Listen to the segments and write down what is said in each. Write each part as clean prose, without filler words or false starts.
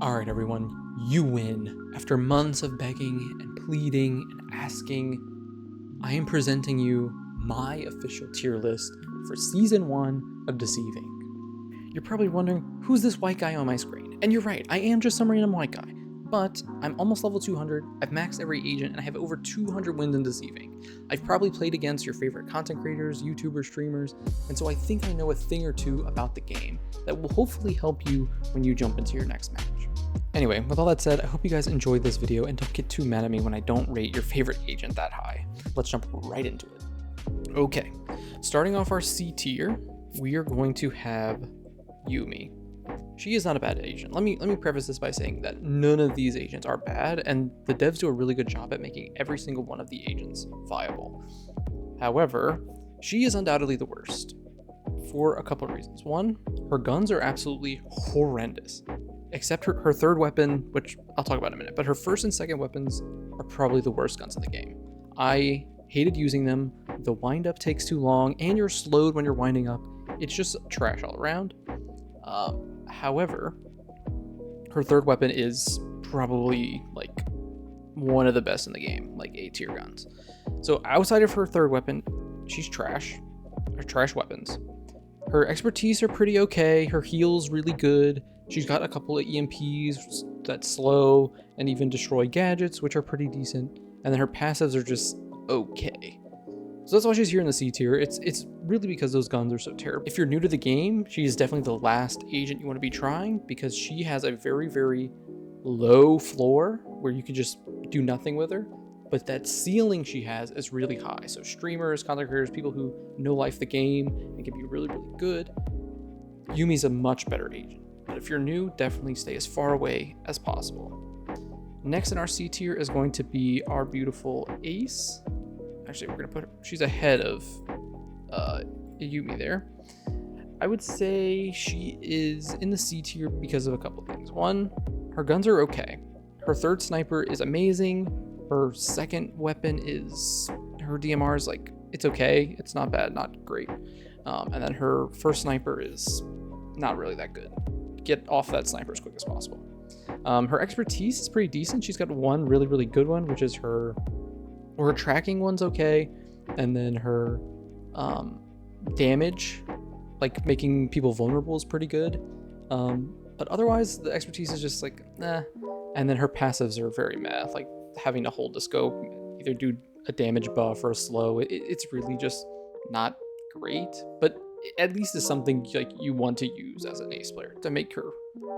Alright everyone, you win. After months of begging and pleading and asking, I am presenting you my official tier list for Season 1 of Deceive Inc. You're probably wondering, who's this white guy on my screen? And you're right, I am just some random white guy. But I'm almost level 200, I've maxed every agent, and I have over 200 wins in Deceive Inc. I've probably played against your favorite content creators, YouTubers, streamers, and so I think I know a thing or two about the game that will hopefully help you when you jump into your next match. Anyway, with all that said, I hope you guys enjoyed this video and don't get too mad at me when I don't rate your favorite agent that high. Let's jump right into it. Okay, starting off our C tier, we are going to have Yumi. She is not a bad agent. Let me preface this by saying that none of these agents are bad, and the devs do a really good job at making every single one of the agents viable. However, she is undoubtedly the worst for a couple of reasons. One, her guns are absolutely horrendous. Except her third weapon, which I'll talk about in a minute, but her first and second weapons are probably the worst guns in the game. I hated using them. The wind up takes too long, and you're slowed when you're winding up. It's just trash all around. However, her third weapon is probably like one of the best in the game, like A tier guns. So outside of her third weapon, she's trash. Her trash weapons. Her expertise are pretty okay. Her heal's really good. She's got a couple of EMPs that slow and even destroy gadgets, which are pretty decent. And then her passives are just okay. So that's why she's here in the C tier. It's really because those guns are so terrible. If you're new to the game, she is definitely the last agent you want to be trying because she has a very, very low floor where you can just do nothing with her. But that ceiling she has is really high. So streamers, content creators, people who know life the game and can be really, really good, Yumi's a much better agent. But if you're new, definitely stay as far away as possible. Next in our C tier is going to be our beautiful Ace. Actually, we're gonna she's ahead of Yumi there. I would say she is in the C tier because of a couple of things. One, her guns are okay. Her third sniper is amazing. Her second weapon is, her DMR is like, it's okay. It's not bad, not great. And then her first sniper is not really that good. Get off that sniper as quick as possible. Her expertise is pretty decent. She's got one really, really good one, which is her tracking one's okay. And then her damage, like making people vulnerable, is pretty good. But otherwise, the expertise is just like, nah. And then her passives are very meh, like having to hold the scope, either do a damage buff or a slow. It's really just not great, but at least it's something like you want to use as an ace player to make her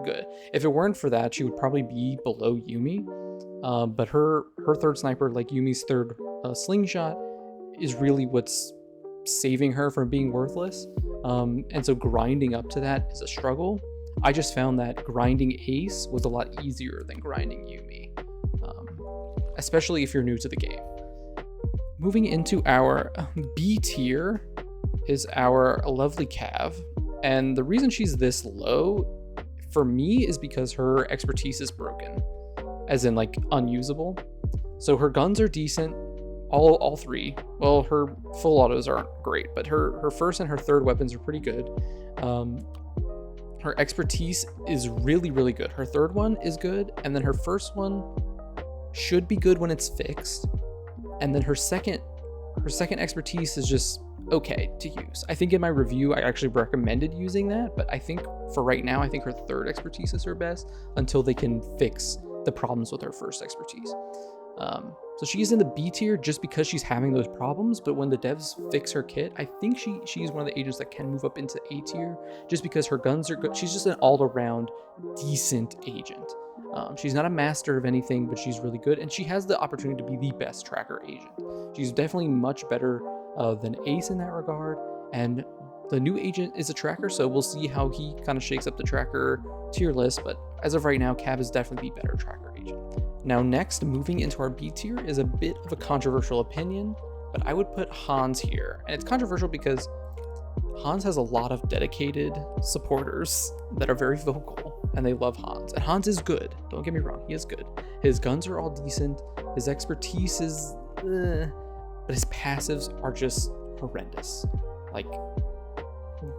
good. If it weren't for that, she would probably be below Yumi. But her third sniper, like Yumi's third slingshot, is really what's saving her from being worthless. And so grinding up to that is a struggle. I just found that grinding Ace was a lot easier than grinding Yumi, especially if you're new to the game. Moving into our B tier is our lovely Cav. And the reason she's this low for me is because her expertise is broken, as in like unusable. So her guns are decent, all three. Well, her full autos aren't great, but her first and her third weapons are pretty good. Her expertise is really, really good. Her third one is good, and then her first one should be good when it's fixed. And then her second expertise is just okay to use. I think in my review, I actually recommended using that, but I think for right now, I think her third expertise is her best until they can fix the problems with her first expertise. So she's in the B tier just because she's having those problems, but when the devs fix her kit, I think she's one of the agents that can move up into A tier just because her guns are good. She's just an all-around decent agent. She's not a master of anything, but she's really good, and she has the opportunity to be the best tracker agent. She's definitely much better than Ace in that regard, and the new agent is a tracker, so we'll see how he kind of shakes up the tracker tier list, but as of right now, Cav is definitely the better tracker agent. Now next, moving into our B tier is a bit of a controversial opinion, but I would put Hans here. And it's controversial because Hans has a lot of dedicated supporters that are very vocal, and they love Hans. And Hans is good, don't get me wrong, he is good. His guns are all decent, his expertise is but his passives are just horrendous. Like,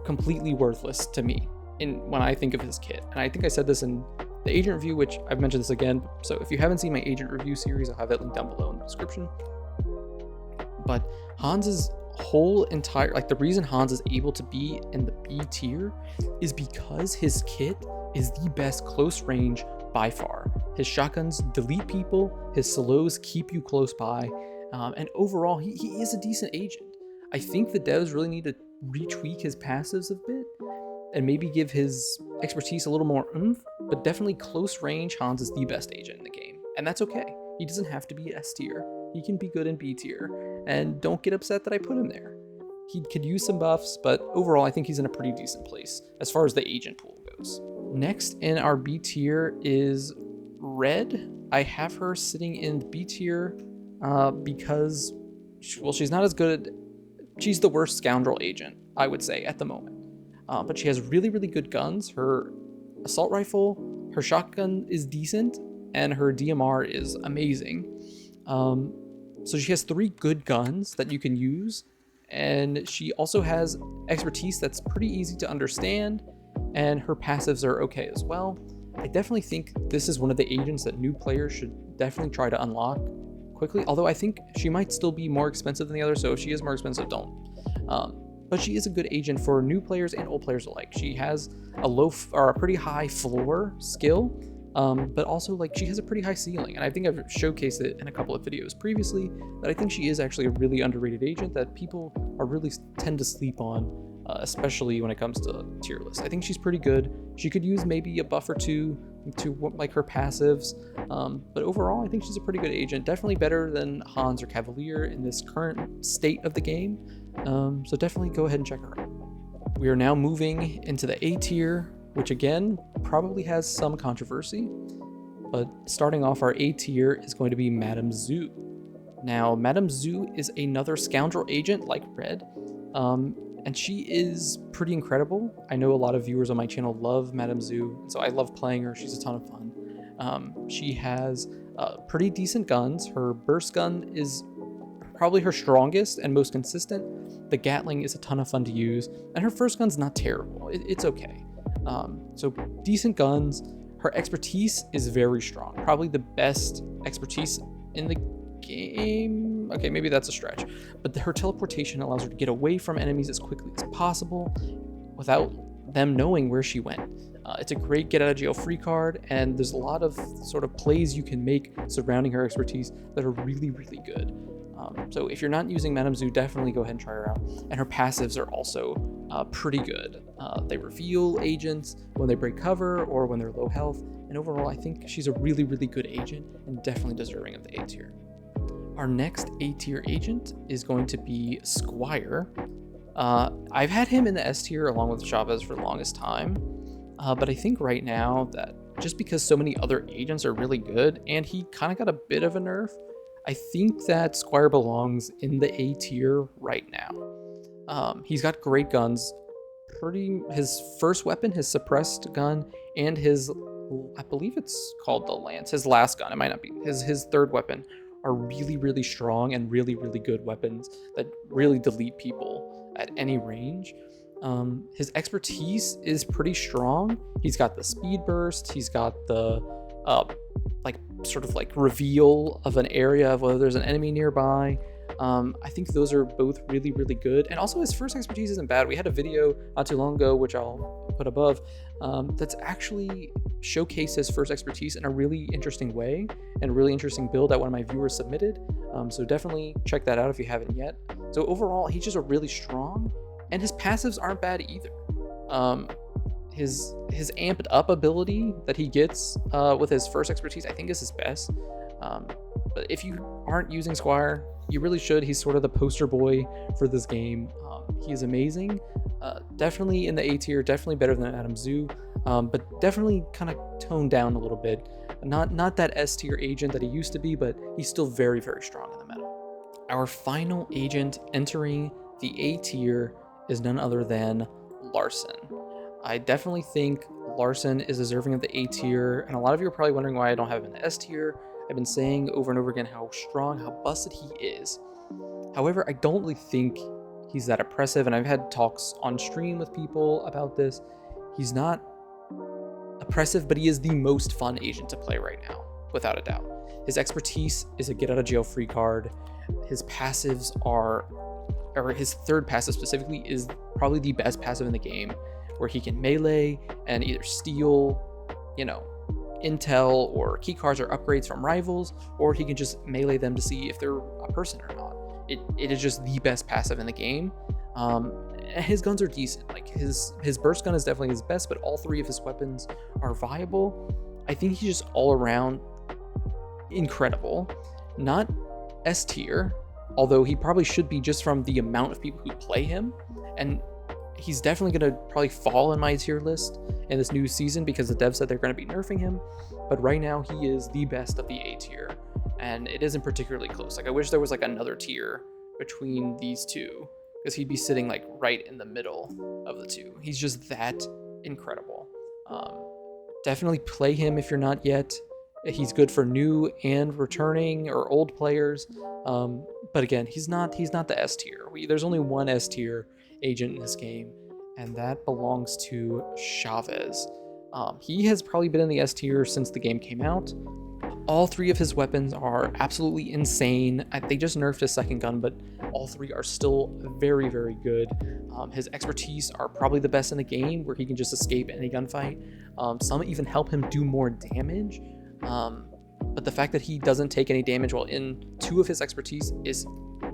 completely worthless to me when I think of his kit. And I think I said this in The agent review, which I've mentioned this again, so if you haven't seen my agent review series, I'll have that link down below in the description. But Hans's whole entire, like, the reason Hans is able to be in the B tier is because his kit is the best close range by far. His shotguns delete people, his slows keep you close by, and overall he is a decent agent. I think the devs really need to retweak his passives a bit and maybe give his expertise a little more oomph, but definitely close range, Hans is the best agent in the game, and that's okay. He doesn't have to be S tier. He can be good in B tier, and don't get upset that I put him there. He could use some buffs, but overall I think he's in a pretty decent place as far as the agent pool goes. Next in our B tier is Red. I have her sitting in B tier because, well, she's not as good. She's the worst scoundrel agent, I would say, at the moment. But she has really, really good guns. Her assault rifle, her shotgun is decent, and her DMR is amazing. So she has 3 good guns that you can use, and she also has expertise that's pretty easy to understand, and her passives are okay as well. I definitely think this is one of the agents that new players should definitely try to unlock quickly, although I think she might still be more expensive than the others, so if she is more expensive, don't. But she is a good agent for new players and old players alike. She has a pretty high floor skill, but also, like, she has a pretty high ceiling, and I think I've showcased it in a couple of videos previously, that I think she is actually a really underrated agent that people really tend to sleep on, especially when it comes to tier lists. I think she's pretty good. She could use maybe a buff or two to like her passives, but overall I think she's a pretty good agent, definitely better than Hans or Cavalier in this current state of the game, so definitely go ahead and check her out. We are now moving into the A tier, which again probably has some controversy, but starting off our A tier is going to be Madame Zoo. Now, Madame Zoo is another scoundrel agent like Red, and she is pretty incredible. I know a lot of viewers on my channel love Madame Zoo, so I love playing her. She's a ton of fun. She has pretty decent guns. Her burst gun is probably her strongest and most consistent. The Gatling is a ton of fun to use, and her first gun's not terrible. It's okay. So decent guns. Her expertise is very strong, probably the best expertise in the game. Okay, maybe that's a stretch, but her teleportation allows her to get away from enemies as quickly as possible without them knowing where she went. It's a great get out of jail free card, and there's a lot of sort of plays you can make surrounding her expertise that are really, really good. So if you're not using Madame Zoo, definitely go ahead and try her out. And her passives are also pretty good. They reveal agents when they break cover or when they're low health, and overall I think she's a really, really good agent and definitely deserving of the A tier. Our next A tier agent is going to be Squire. I've had him in the S tier along with Chavez for the longest time, but I think right now that just because so many other agents are really good and he kind of got a bit of a nerf, I think that Squire belongs in the A tier right now. He's got great guns. His first weapon, his suppressed gun, and his, I believe it's called the Lance, his last gun, it might not be, his third weapon are really, really strong and really, really good weapons that really delete people at any range. His expertise is pretty strong. He's got the speed burst, he's got the sort of reveal of an area of whether there's an enemy nearby. I think those are both really, really good. And also his first expertise isn't bad. We had a video not too long ago, which I'll put above, that's actually showcased his first expertise in a really interesting way and a really interesting build that one of my viewers submitted. So definitely check that out if you haven't yet. So overall, he's just a really strong, and his passives aren't bad either. His amped up ability that he gets with his first expertise, I think is his best. But if you aren't using Squire, you really should. He's sort of the poster boy for this game. He is amazing. Definitely in the A tier, definitely better than Madame Zoo, but definitely kind of toned down a little bit. Not that S tier agent that he used to be, but he's still very, very strong in the meta. Our final agent entering the A tier is none other than Larson. I definitely think Larson is deserving of the A tier, and a lot of you are probably wondering why I don't have him in the S tier. I've been saying over and over again how strong, how busted he is. However, I don't really think he's that oppressive, and I've had talks on stream with people about this. He's not oppressive, but he is the most fun agent to play right now, without a doubt. His expertise is a get out of jail free card. His passives are, or his third passive specifically, is probably the best passive in the game, where he can melee and either steal, intel or key cards or upgrades from rivals, or he can just melee them to see if they're a person or not. It is just the best passive in the game. His guns are decent. Like his burst gun is definitely his best, but all three of his weapons are viable. I think he's just all around incredible. Not S tier, although he probably should be just from the amount of people who play him, and he's definitely going to probably fall in my tier list in this new season because the devs said they're going to be nerfing him. But right now he is the best of the A tier, and it isn't particularly close. Like I wish there was like another tier between these two, because he'd be sitting like right in the middle of the two. He's just that incredible. Definitely play him if you're not yet. He's good for new and returning or old players. But again, he's not the S tier. There's only one S tier agent in this game, and that belongs to Chavez. He has probably been in the S tier since the game came out. All three of his weapons are absolutely insane. They just nerfed his second gun, but all three are still very, very good. His expertise are probably the best in the game, where he can just escape any gunfight. Some even help him do more damage. But the fact that he doesn't take any damage while in two of his expertise is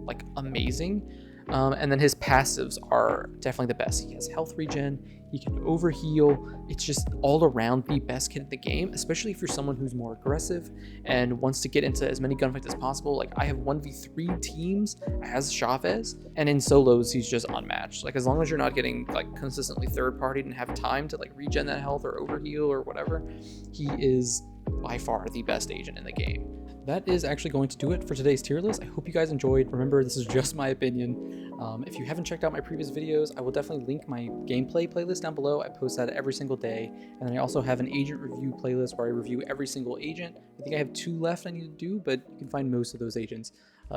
like amazing. And then his passives are definitely the best. He has health regen, he can overheal. It's just all around the best kid in the game, especially if you're someone who's more aggressive and wants to get into as many gunfights as possible. Like I have 1v3 teams as Chavez, and in solos he's just unmatched. Like as long as you're not getting like consistently third partied and have time to like regen that health or overheal or whatever, he is by far the best agent in the game. That is actually going to do it for today's tier list. I hope you guys enjoyed. Remember, this is just my opinion. If you haven't checked out my previous videos, I will definitely link my gameplay playlist down below. I post that every single day. And then I also have an agent review playlist where I review every single agent. I think I have 2 left I need to do, but you can find most of those agents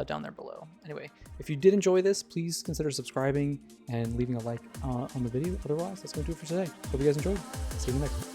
down there below. Anyway, if you did enjoy this, please consider subscribing and leaving a like on the video. Otherwise, that's going to do it for today. Hope you guys enjoyed. See you in the next one.